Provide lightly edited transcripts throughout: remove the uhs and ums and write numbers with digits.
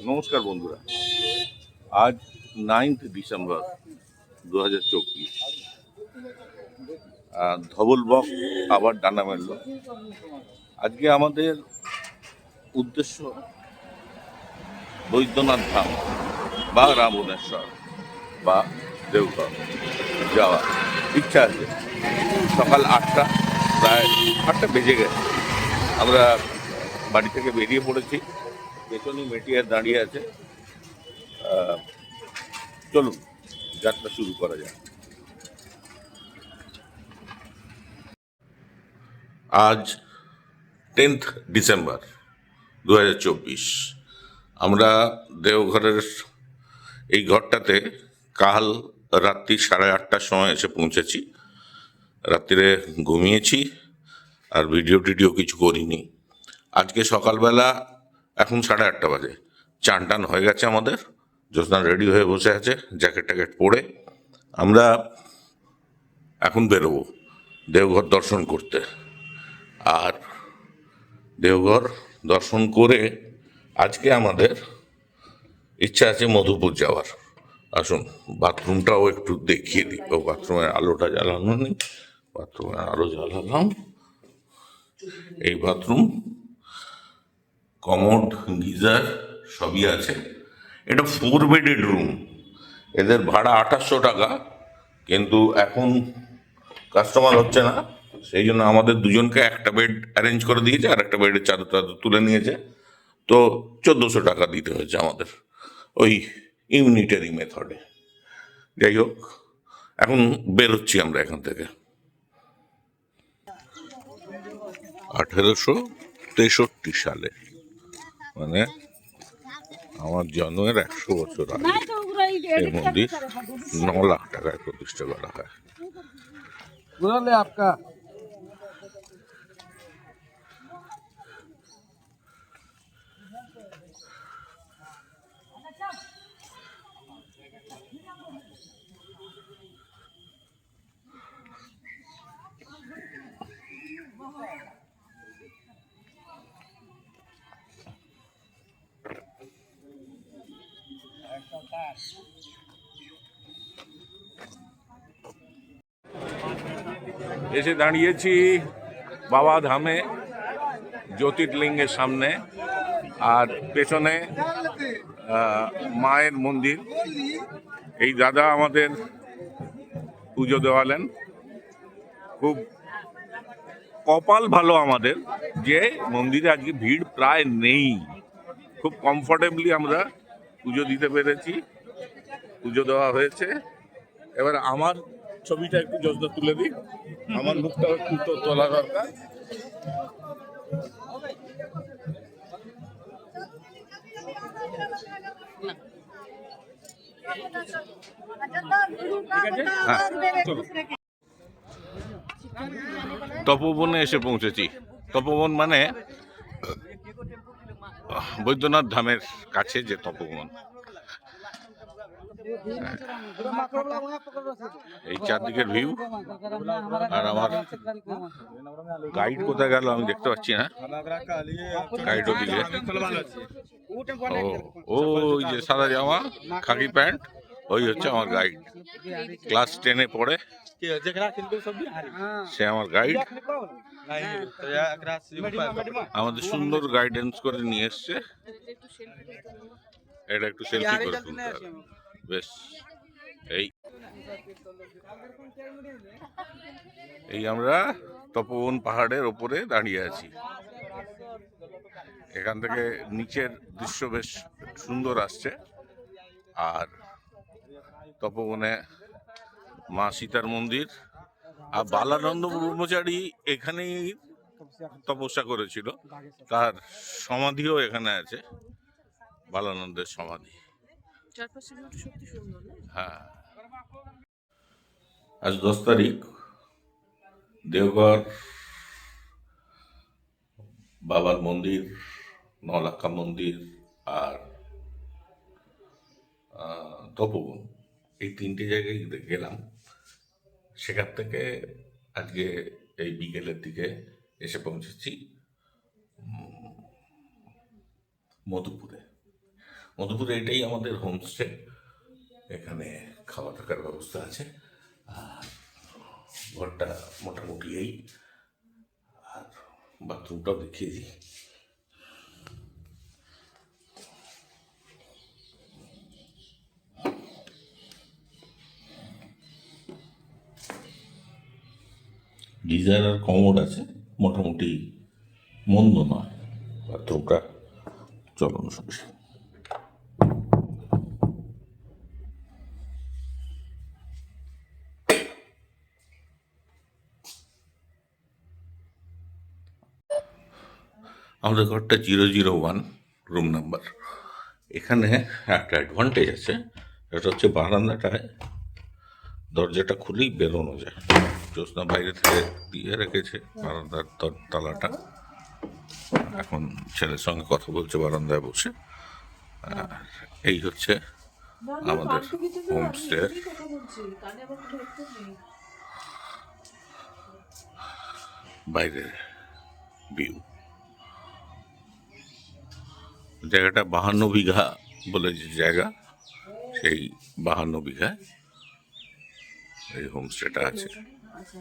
নমস্কার বন্ধুরা, আজ 9th ডিসেম্বর 2024। ধবল বক আবার ডানা মেলল। আজকে আমাদের উদ্দেশ্য বৈদ্যনাথ ধাম বা রামুনেশ্বর বা দেওঘর যাওয়া ইচ্ছা আছে। সকাল 8টা, প্রায় 8টা বেজে গেছে। আমরা বাড়ি থেকে বেরিয়ে পড়েছি। পেছনে মেটিয়ার দাঁড়িয়ে আছে। চলুন যাত্রা শুরু করা যায়। আজ 10th ডিসেম্বর 2024। আমরা দেওঘরের এই ঘরটাতে কাল রাত্রি 8:30টার সময় এসে পৌঁছেছি। রাত্রিরে ঘুমিয়েছি আর ভিডিও কিছু করিনি। আজকে সকালবেলা এখন 8:30 বাজে, চান টান হয়ে গেছে আমাদের। জ্যোৎস্না রেডি হয়ে বসে আছে জ্যাকেট ট্যাকেট পরে। আমরা এখন বেরোবো দেওঘর দর্শন করতে। আর দেওঘর দর্শন করে আজকে আমাদের ইচ্ছা আছে মধুপুর যাওয়ার। আসুন বাথরুমটাও একটু দেখিয়ে দিই। ও বাথরুমের আলোটা জ্বালানো নেই, বাথরুমের আলো জ্বালালাম। এই বাথরুম, কমোড, গিজার সবই আছে। এটা 4 বেডেড রুম। এদের ভাড়া 2800 টাকা, কিন্তু এখন কাস্টমার হচ্ছে না, সেই জন্য আমাদের দুজনকে একটা বেড অ্যারেঞ্জ করে দিয়েছে আর একটা বেডের চাদর টাদর তুলে নিয়েছে। তো 1400 টাকা দিতে হয়েছে আমাদের, ওই ইউনিটারি মেথডে। যাই হোক, এখন বেরোচ্ছি আমরা এখান থেকে। 1863 সালে, মানে আমার জন্মের 100 বছর আগে এই মন্দির 9 লাখ টাকায় প্রতিষ্ঠা করা হয়। এসে দাঁড়িয়েছি বাবা ধামে, জ্যোতির্লিঙ্গের সামনে। আর পেছনে মায়ের মন্দির। এই দাদা আমাদের পুজো দেওয়ালেন। খুব কপাল ভালো আমাদের যে মন্দিরে আজকে ভিড় প্রায় নেই। খুব কমফোর্টেবলি আমরা পুজো দিতে পেরেছি, পুজো দেওয়া হয়েছে। এবার আমার ছবিটা একটু যত্ন তুলে দিই, আমার মুখটা একটু তো তোলা দরকার। তপবনে এসে পৌঁছেছি। তপবন মানে বৈদ্যনাথ ধামের কাছে যে তপবন। এই চারদিকের ভিউ। আর আমার গাইড কোথায় গেল আমি দেখতে পাচ্ছি না। গাইড ওদিকে। ও ওই যে সাদা জামা, খাকি প্যান্ট, ওই হচ্ছে আমার গাইড। ক্লাস 10-এ পড়ে, সে আমার গাইড। আমাদের সুন্দর গাইডেন্স করে নিয়ে এসছে। এটা একটু সেলফি করে তুলতে হবে। বেশ, এই আমরা তপবন পাহাড়ের ওপরে দাঁড়িয়ে আছি। এখান থেকে নিচের দৃশ্য বেশ সুন্দর আসছে। আর তপবনে মা সীতার মন্দির। আর বালানন্দ ব্রহ্মচারী এখানেই তপস্যা করেছিল, তার সমাধিও এখানে আছে, বালানন্দের সমাধি। হ্যাঁ, আজ 10 তারিখ। দেওঘর বাবার মন্দির, নলাক্কা মন্দির আর তপবন, এই 3টে জায়গায় গেলাম। সেখান থেকে আজকে এই বিকেলের দিকে এসে পৌঁছেছি মধুপুরে। মধুপুরে এটাই আমাদের হোমস্টে। এখানে খাওয়া থাকার ব্যবস্থা আছে, আর ঘরটা মোটামুটি এই, আর বাথরুমটাও দেখিয়ে দিই। গিজার আর কমোড আছে, মোটামুটি মন্দ নয় বাথরুমটা। চলুন শুনছি। আমাদের ঘরটা 001 রুম নাম্বার। এখানে একটা অ্যাডভান্টেজ আছে, সেটা হচ্ছে বারান্দাটায় দরজাটা খুলেই বেরোনো যায়। জ্যোৎস্না বাইরে থেকে দিয়ে রেখেছে বারান্দার তালাটা। এখন ছেলের সঙ্গে কথা বলছে বারান্দায় বসে। এই হচ্ছে আমাদের হোমস্টে বাইরের ভিউ। জায়গাটা 52 বিঘা বলে যে জায়গা, সেই 52 বিঘায় এই হোমস্টেটা আছে।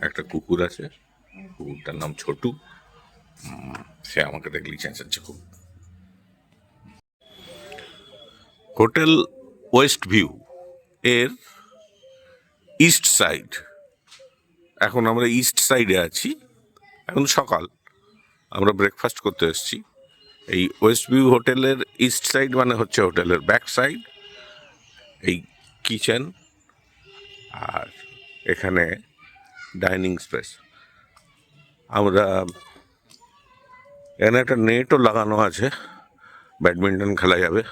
একটা কুকুর আছে, কুকুরটার নাম ছোটু। সে আমাকে দেখলেই চেঁচাচ্ছে খুব। হোটেল ওয়েস্ট ভিউ এর ইস্ট সাইড। এখন আমরা ইস্ট সাইডে আছি, এখন সকাল, আমরা ব্রেকফাস্ট করতে এসেছি। এই ওয়েস্ট ভিউ হোটেলের ইস্ট সাইড মানে হচ্ছে হোটেলের ব্যাক সাইড। এই কিচেন, আর এখানে ডাইনিং স্পেস। আমরা এখানে একটা নেটও লাগানো আছে, ব্যাডমিন্টন খেলা যাবে।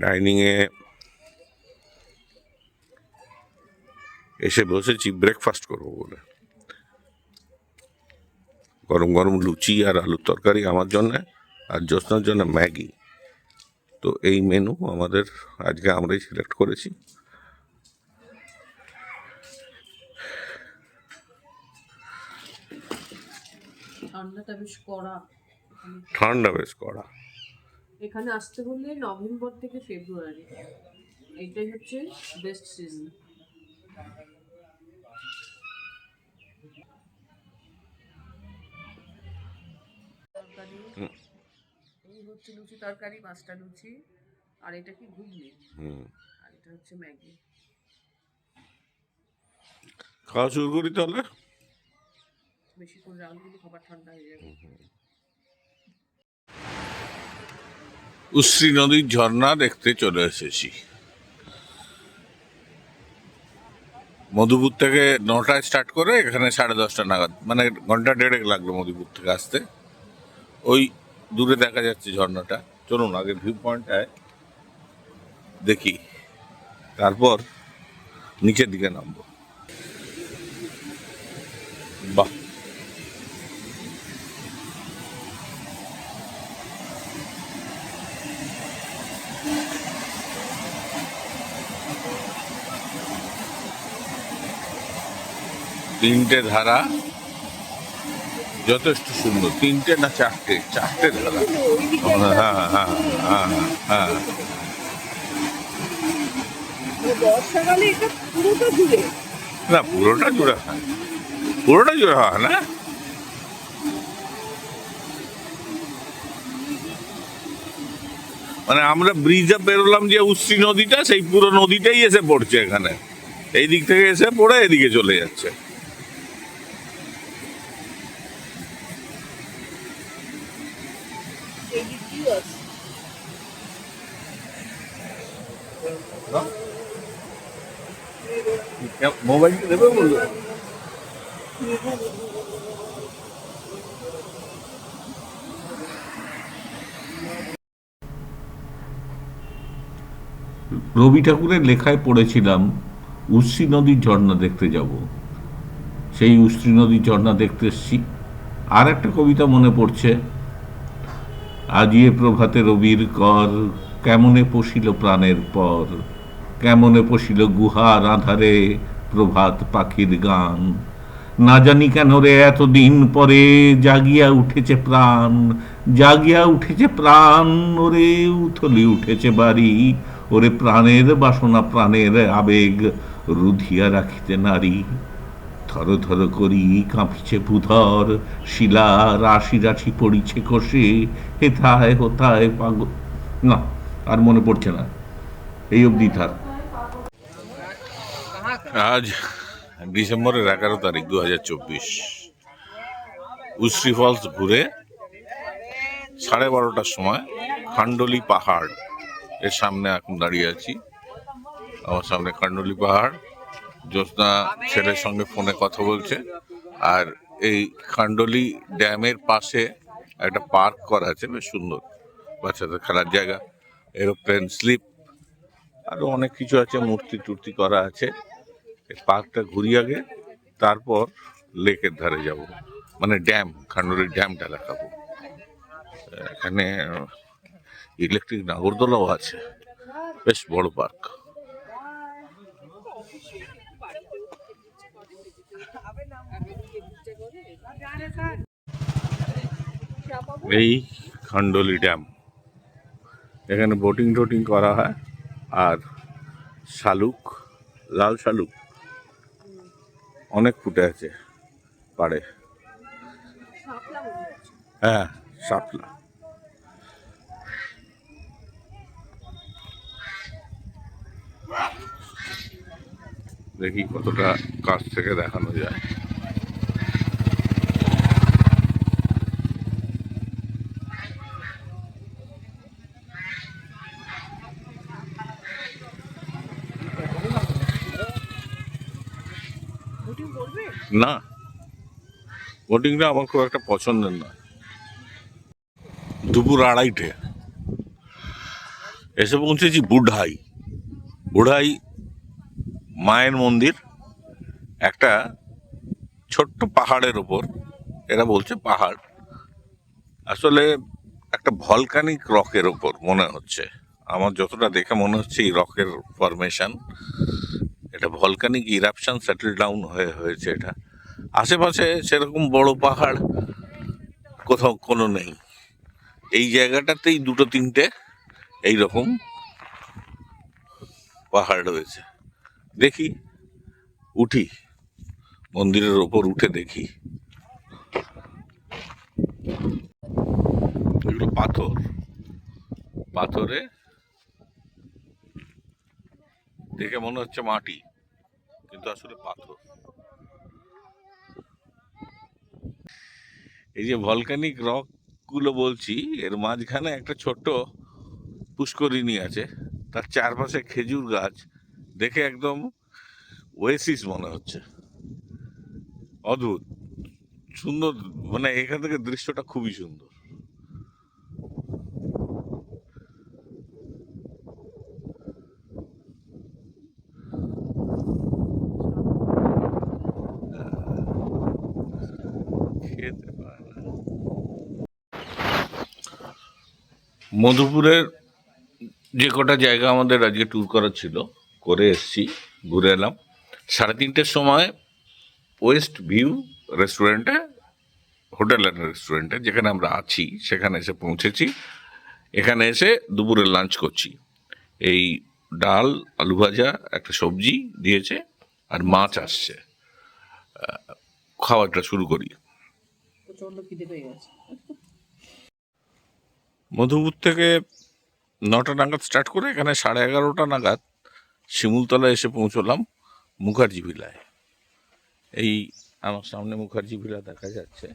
ডাইনিংয়ে এসে বসেছি ব্রেকফাস্ট করবো বলে। গরম গরম লুচি আর আলুর তরকারি আমার জন্য, আর জ্যোৎস্নার জন্য ম্যাগি। তো এই মেনু আমাদের আজকে আমরাই সিলেক্ট করেছি। ঠান্ডা বেশ কড়া। এখানে আসতে হলে নভেম্বর থেকে ফেব্রুয়ারি, এইটাই হচ্ছে বেস্ট সিজন। এই হচ্ছে লুচি তরকারি, 5টা লুচি, আর এটা কি ঘুগনি, আর এটা হচ্ছে ম্যাগি। খাওয়া শুরু করি তাহলে। বেশি করে রাউন্ড দিলে খাবার ঠান্ডা হয়ে যাবে। উশ্রী নদীর ঝর্ণা দেখতে চলে এসেছি। মধুপুর থেকে 9টায় স্টার্ট করে এখানে 10:30 নাগাদ, মানে ঘন্টা দেড়েক লাগলো মধুপুর থেকে আসতে। ওই দূরে দেখা যাচ্ছে ঝর্ণাটা। চলুন আগে ভিউ পয়েন্টটায় দেখি, তারপর নিচের দিকে নামবো। বাহ, তিনটে ধারা যথেষ্ট সুন্দর। তিনটে না চারটে ধারা। হ্যাঁ হ্যাঁ হ্যাঁ হ্যাঁ। বর্ষাকালে এটা পুরোটা জুড়ে, না পুরোটা জুড়ে হয়, পুরোটা জুড়ে হয় না। মানে আমরা ব্রিজে বেরোলাম যে উশ্রী নদীটা, সেই পুরো নদীটাই এসে পড়ছে এখানে। এই দিক থেকে এসে পড়ে এদিকে চলে যাচ্ছে। মোবাইল দেবে বললো। রবি ঠাকুরের লেখায় পড়েছিলাম উশ্রী নদীর ঝর্ণা দেখতে যাব, সেই উশ্রী নদীর ঝর্ণা দেখতে এসছি। আর একটা কবিতা মনে পড়ছে, আজিয়ে প্রভাতে রবির কর, কেমনে পশিল প্রাণের পর, কেমনে পশিল গুহার আধারে, প্রভাত পাখির গান। না জানি কেন রে এতদিন পরে জাগিয়া উঠেছে প্রাণ, জাগিয়া উঠেছে প্রাণ, ওরে উথলে উঠেছে বাড়ি, ওরে প্রাণের বাসনা প্রাণের আবেগ রুধিয়া রাখিতে নারী। থর থর করি কাঁপিছে ভূধর, শিলা রাশি রাশি পড়িছে কষে, হেথায় হোথায় পাগল। না, আর মনে পড়ছে না, এই অবধি থাক। আজ ডিসেম্বরের 11 তারিখ 2024, উশ্রী ফলস ঘুরে 12:30টার সময় খান্ডলি পাহাড় এর সামনে এখন দাঁড়িয়ে আছি। আমার সামনে খান্ডলি পাহাড়, জ্যোৎস্না ছেলের সঙ্গে ফোনে কথা বলছে। আর এই খান্ডলি ড্যামের পাশে একটা পার্ক করা আছে, বেশ সুন্দর, বাচ্চাদের খেলার জায়গা, এরোপ্লেন স্লিপ, আরো অনেক কিছু আছে, মূর্তি টুর্তি করা আছে। এই পার্কটা ঘুরি আগে, তারপর লেকের ধারে যাব, মানে ড্যাম, খান্ডলি ড্যামটা দেখাবো। এখানে ইলেকট্রিক নাগরদোলাও আছে, বেশ বড় পার্ক। এই খান্ডলি ড্যাম, এখানে বোটিং টোটিং করা হয়। আর শালুক, লাল শালুক অনেক ফুটে আছে পাড়ে। হ্যাঁ, শাপলা। দেখি কতটা কাছ থেকে দেখানো যায়। না, বোটিংটা আমার খুব একটা পছন্দের নয়। দুপুর 2:30 এসে পৌঁছেছি বুঢ়াই। বুঢ়াই মায়ের মন্দির, একটা ছোট্ট পাহাড়ের ওপর। এরা বলছে পাহাড়, আসলে একটা ভলকানিক রকের ওপর মনে হচ্ছে। আমার যতটা দেখে মনে হচ্ছে এই রকের ফরমেশন, এটা ভলকানিক ইরাপশন সেটেল ডাউন হয়েছে এটা। আশেপাশে সেরকম বড় পাহাড় কোথাও কোনো নেই। এই জায়গাটাতেই 2-3টে এইরকম পাহাড় রয়েছে। দেখি, উঠি, মন্দিরের ওপর উঠে দেখি। এগুলো পাথর, পাথরে দেখে মনে হচ্ছে মাটি, কিন্তু আসলে পাথর। এই যে ভলকানিক রক গুলো বলছি, এর মাঝখানে একটা ছোট্ট পুষ্করিণী আছে, তার চারপাশে খেজুর গাছ, দেখে একদম ওয়েসিস মনে হচ্ছে। অদ্ভুত সুন্দর, মানে এখান থেকে দৃশ্যটা খুবই সুন্দর। খেতে পারে না। মধুপুরের যে কটা জায়গা আমাদের আজকে ট্যুর করা ছিল, করে এসছি, ঘুরে এলাম। 3:30টার সময় ওয়েস্ট ভিউ রেস্টুরেন্টে, হোটেল অ্যান্ড রেস্টুরেন্টে যেখানে আমরা আছি, সেখানে এসে পৌঁছেছি। এখানে এসে দুপুরে লাঞ্চ করছি। এই ডাল, আলু ভাজা, একটা সবজি দিয়েছে, আর মাছ আসছে। খাওয়াটা শুরু করি। প্রচন্ড খিদে পেয়ে গেছে। মধুপুর থেকে 9টা নাগাদ স্টার্ট করে এখানে 11:30 নাগাদ শিমুলতলা এসে পৌঁছলাম মুখার্জি ভিলায়। এই আমার সামনে মুখার্জি ভিলা দেখা যাচ্ছে।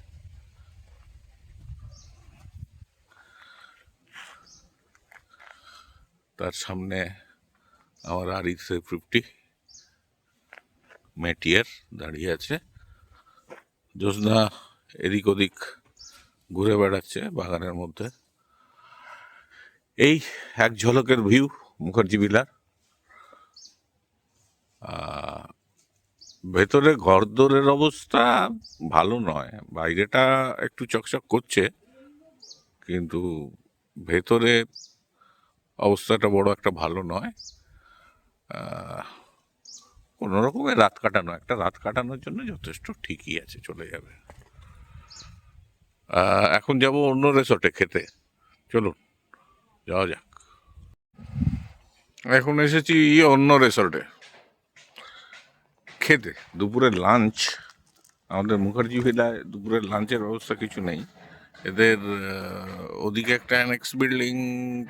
তার সামনে আমার RE350 মেটিয়ার দাঁড়িয়ে আছে। জ্যোৎস্না এদিক ওদিক ঘুরে বেড়াচ্ছে বাগানের মধ্যে। এই এক ঝলকের ভিউ মুখার্জি ভিলার। ভেতরে ঘরদোরের অবস্থা ভালো নয়, বাইরেটা একটু চকচক করছে, কিন্তু ভেতরে অবস্থাটা বড় একটা ভালো নয়। কোনো রকমের রাত কাটানো, একটা রাত কাটানোর জন্য যথেষ্ট, ঠিকই আছে, চলে যাবে। এখন যাব অন্য রিসর্টে খেতে, চলুন যাওয়া যাক। এখন এসেছি অন্য রিসর্টে খেতে, দুপুরের লাঞ্চ। আমাদের মুখার্জি ভিলায় দুপুরের লাঞ্চের ব্যবস্থা কিছু নেই। এদের ওদিকে একটা অ্যানেক্স বিল্ডিং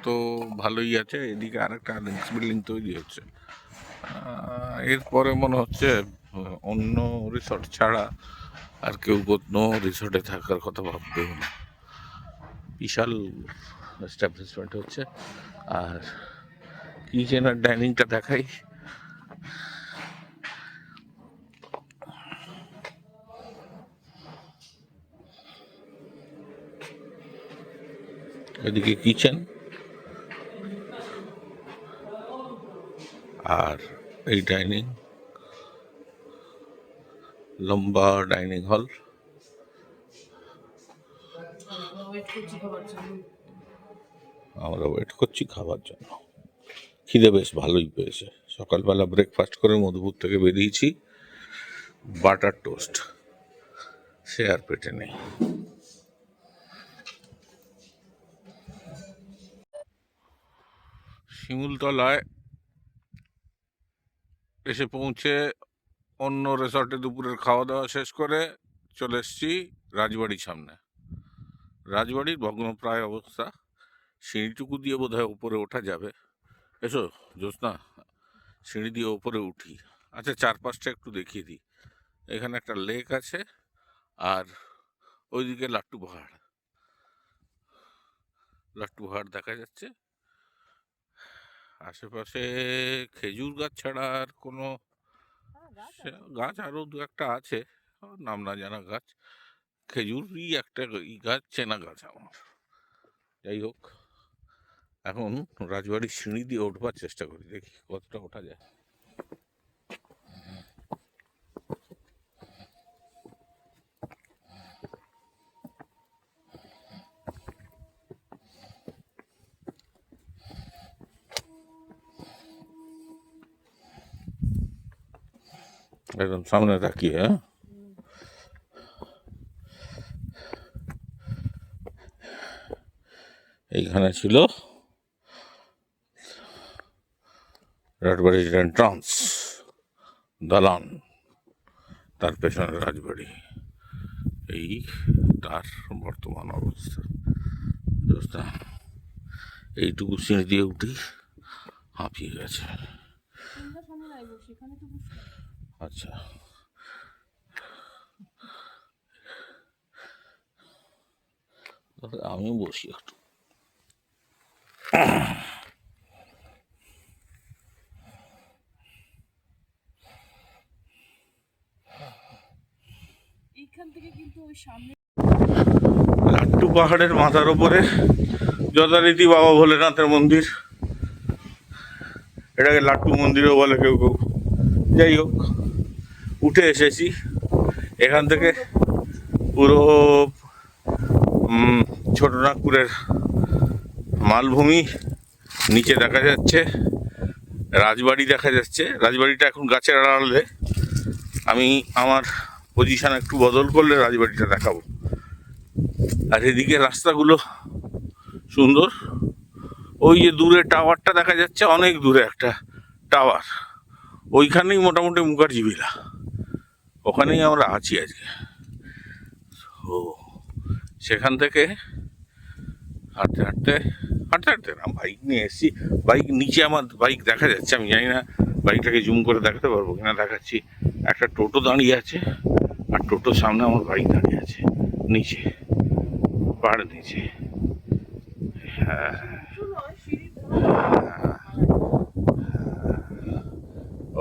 তো ভালোই আছে, এদিকে আরেকটা অ্যানেক্স বিল্ডিং তৈরি হচ্ছে। এরপরে মনে হচ্ছে অন্য রিসর্ট ছাড়া আর কেউ কোনো রিসর্টে থাকার কথা ভাববেও না। বিশাল এস্টাবলিশমেন্ট হচ্ছে। আর কিচেন আর ডাইনিংটা দেখাই। এদিকে কিচেন আর এই ডাইনিং, লম্বা ডাইনিং হল। আমরা ওয়েট করছি খাবার জন্য। খিদে বেশ ভালোই পেয়েছে। সকালবেলা ব্রেকফাস্ট করে মধুপুর থেকে বেরিয়েছি, বাটার টোস্ট, সে আর পেটে নেই। শিমুলতলায় এসে পৌঁছে অন্য রিসর্টে দুপুরের খাওয়া দাওয়া শেষ করে চলে এসেছি রাজবাড়ির সামনে। রাজবাড়ির ভগ্নপ্রায় অবস্থা, সিঁড়িটুকু দিয়ে বোধহয় উপরে ওঠা যাবে। এসো জ্যোৎস্না, সিঁড়ি দিয়ে ওপরে উঠি। আচ্ছা, চারপাশটা একটু দেখিয়ে দিই। এখানে একটা লেক আছে, আর ওইদিকে লাট্টু পাহাড়, লাট্টু পাহাড় দেখা যাচ্ছে। আশেপাশে খেজুর গাছ ছাড়া আর কোনো গাছ আরো দু একটা আছে, নাম না জানা গাছ। খেজুরই একটা গাছ, চেনা গাছ আমার। যাই হোক, এখন রাজবাড়ির সিঁড়ি দিয়ে উঠবার চেষ্টা করি, দেখি কতটা ওঠা যায়। একদম সামনে তাকিয়ে, হ্যাঁ। এইখানে ছিল রাজবাড়ির এন্ট্রান্স, দালান, তার পেছনে রাজবাড়ি। এই তার বর্তমান অবস্থা। এইটুকু সিঁড়ি দিয়ে উঠি হাঁপিয়ে গেছে। আচ্ছা, আমিও বসি একটু। লাট্টু পাহাড়ের মাথার উপরে যথারীতি বাবা ভোলেনাথের মন্দির। এটাকে লাট্টু মন্দিরও বলে কেউ কেউ। যাই হোক, উঠে এসেছি। এখান থেকে পুরো ছোটনাগপুরের মালভূমি নিচে দেখা যাচ্ছে, রাজবাড়ি দেখা যাচ্ছে। রাজবাড়িটা এখন গাছের আড়ালে, আমি আমার পজিশন একটু বদল করলে রাজবাড়িটা দেখাবো। আর এদিকে রাস্তাগুলো সুন্দর। ওই যে দূরে টাওয়ারটা দেখা যাচ্ছে, অনেক দূরে একটা টাওয়ার, ওইখানেই মোটামুটি মুখার্জি ভিলা, ওখানেই আমরা আছি আজকে। ও সেখান থেকে হাঁটতে হাঁটতে না, বাইক নিয়ে এসেছি। বাইক নিচে আমার বাইক দেখা যাচ্ছে, আমি জানি না বাইকটাকে জুম করে দেখাতে পারবো কিনা। দেখাচ্ছি, একটা টোটো দাঁড়িয়ে আছে, আর টোটোর সামনে আমার বাইক দাঁড়িয়ে আছে নিচে, পাহাড়ের নিচে। হ্যাঁ,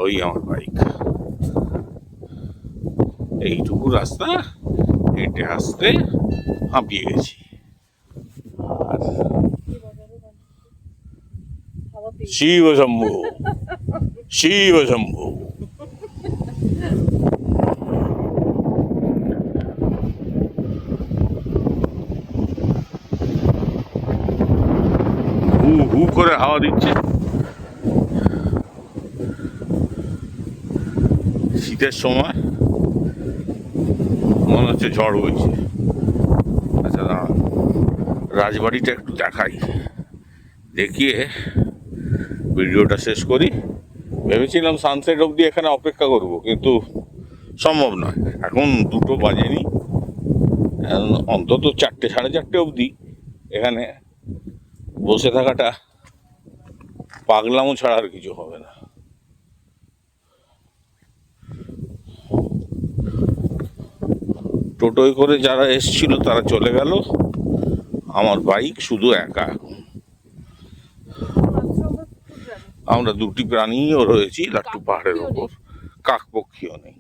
ওই আমার বাইক। এইটুকু রাস্তা হেঁটে আসতে হাঁপিয়ে গেছি। আর শিব শম্ভু, শিব শম্ভু। হু হু করে হাওয়া দিচ্ছে। শীতের সময় মনে হচ্ছে ঝড় বইছে। আচ্ছা দাঁড়ান, রাজবাড়িটা একটু দেখাই, দেখিয়ে ভিডিওটা শেষ করি। ভেবেছিলাম সানসেট অবধি এখানে অপেক্ষা করব, কিন্তু সম্ভব নয়। এখন 2টো বাজেনি, অন্তত 4টে 4:30 অবধি এখানে বসে থাকাটা পাগলামো ছাড়া আর কিছু হবে না। টোটোয় করে যারা এসছিল তারা চলে গেল, আমার বাইক শুধু একা। আমরা 2টি প্রাণীও রয়েছি লাট্টু পাহাড়ের ওপর, কাকপক্ষীও নেই।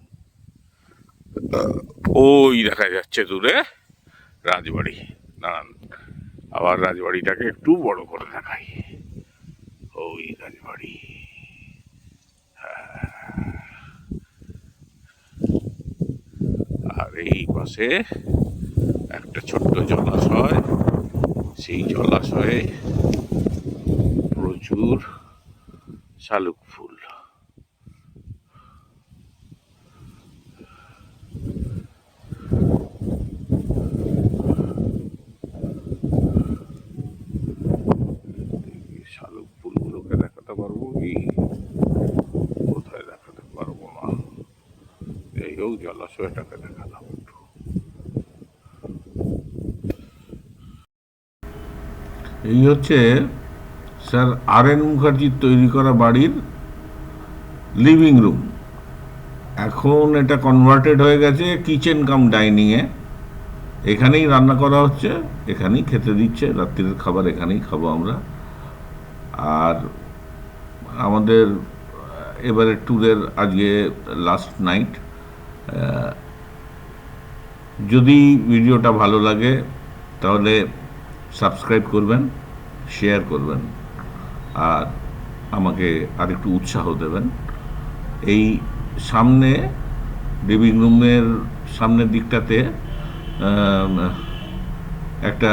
ওই দেখা যাচ্ছে দূরে রাজবাড়ি। নান আবার রাজবাড়িটাকে একটু বড় করে দেখাই, ওই রাজবাড়ি। আর এই পাশে একটা ছোট্ট জলাশয়, সেই জলাশয়ে প্রচুর শালুক ফুল। শালুক ফুলগুলোকে দেখাতে পারবো কি? কোথায় দেখাতে পারবো না। যাই হোক, জলাশয়টাকে দেখালাম একটু। এই হচ্ছে স্যার R.N. মুখার্জির তৈরি করা বাড়ির লিভিং রুম। এখন এটা কনভার্টেড হয়ে গেছে কিচেন কাম ডাইনিংয়ে। এখানেই রান্না করা হচ্ছে, এখানেই খেতে দিচ্ছে, রাত্রির খাবার এখানেই খাবো আমরা। আর আমাদের এবারে ট্যুরের আজকে লাস্ট নাইট। যদি ভিডিওটা ভালো লাগে তাহলে সাবস্ক্রাইব করবেন, শেয়ার করবেন, আর আমাকে আরেকটু উৎসাহ দেবেন। এই সামনে লিভিং রুমের সামনের দিকটাতে একটা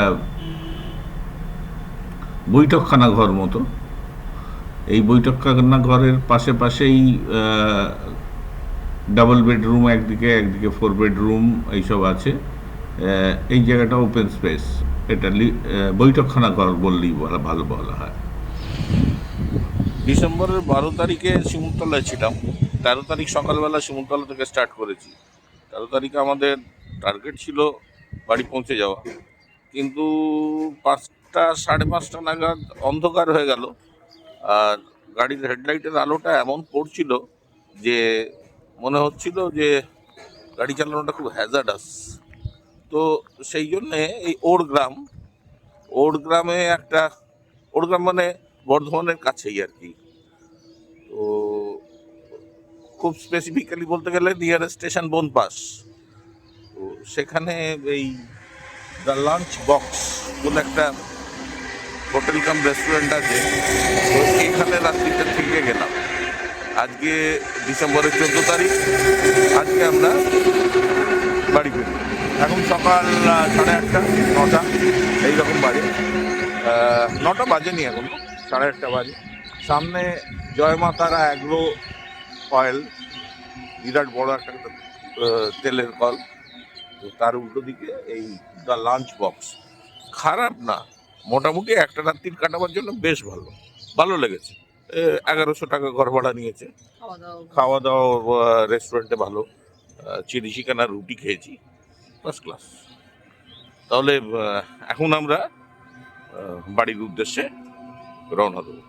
বৈঠকখানা ঘর মতো, এই বৈঠকখানা ঘরের পাশে পাশেই ডাবল বেডরুম একদিকে, একদিকে 4 বেডরুম এইসব আছে। এই জায়গাটা ওপেন স্পেস, এটা বৈঠকখানা ঘর বললেই ভালো বলা হয়। ডিসেম্বরের 12 তারিখে শিমুলতলায় ছিলাম। 13 তারিখ সকালবেলা শিমুলতলা থেকে স্টার্ট করেছি। 13 তারিখে আমাদের টার্গেট ছিল বাড়ি পৌঁছে যাওয়া, কিন্তু 5টা 5:30 নাগাদ অন্ধকার হয়ে গেল। আর গাড়ির হেডলাইটের আলোটা এমন পড়ছিল যে মনে হচ্ছিল যে গাড়ি চালানোটা খুব হ্যাজার্ডাস। তো সেই জন্যে এই ওড়গ্রামে একটা, ওড়গ্রাম মানে বর্ধমানের কাছেই আর কি। তো খুব স্পেসিফিক্যালি বলতে গেলে নিয়ারেস্ট স্টেশন বনপাস। তো সেখানে এই দ্য লাঞ্চ বক্স বলে একটা হোটেল কাম রেস্টুরেন্ট আছে। তো এখানে রাত্রিটা থেকে গেলাম। আজকে ডিসেম্বরের 14 তারিখ, আজকে আমরা বাড়ি ফিরি। এখন সকাল 8:30 9টা এইরকম বাজে। 9টা বাজেনি, এখন 8:30 বাজে। সামনে জয় মা তারা অ্যাগ্রো অয়েল, বিরাট বড় একটা তেলের কল। তো তার উল্টো দিকে এই দ্য লাঞ্চ বক্স। খারাপ না, মোটামুটি একটা রাত্রির কাটাবার জন্য বেশ ভালো লেগেছে। 1100 টাকা ঘর ভাড়া নিয়েছে। খাওয়া দাওয়া রেস্টুরেন্টে ভালো, চিলি চিকেন আর রুটি খেয়েছি, ফার্স্ট ক্লাস। তাহলে এখন আমরা বাড়ির উদ্দেশ্যে রওনা দেবো।